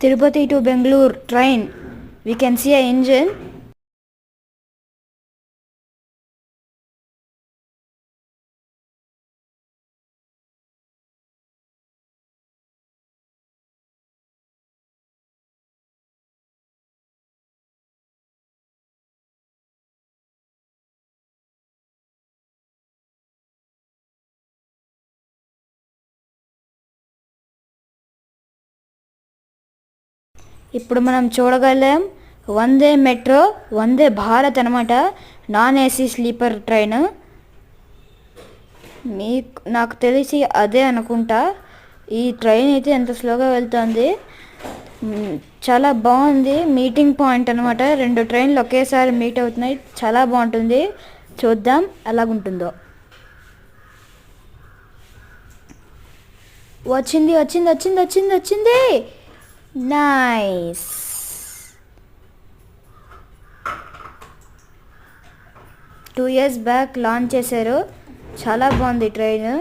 Tirupati to Bangalore train. We can see an engine. ఇప్పుడు మనం చూడగలం వందే మెట్రో, వందే భారత్ అనమాట. Non AC sleeper train. నాకు తెలిసి అదే అనుకుంటా. ఈ ట్రైన్ అయితే ఎంత స్లోగా వెళ్తుంది. చాలా బాగుంది. మీటింగ్ పాయింట్ అనమాట. 2 ట్రైన్లు ఒకేసారి మీట్ అవుతున్నాయి. చాలా బాగుంటుంది. చూద్దాం ఎలాగుంటుందో. వచ్చింది వచ్చింది వచ్చింది వచ్చింది వచ్చింది. Nice. Two years back launch చేశారు. చాలా బాగుంది ట్రైన్.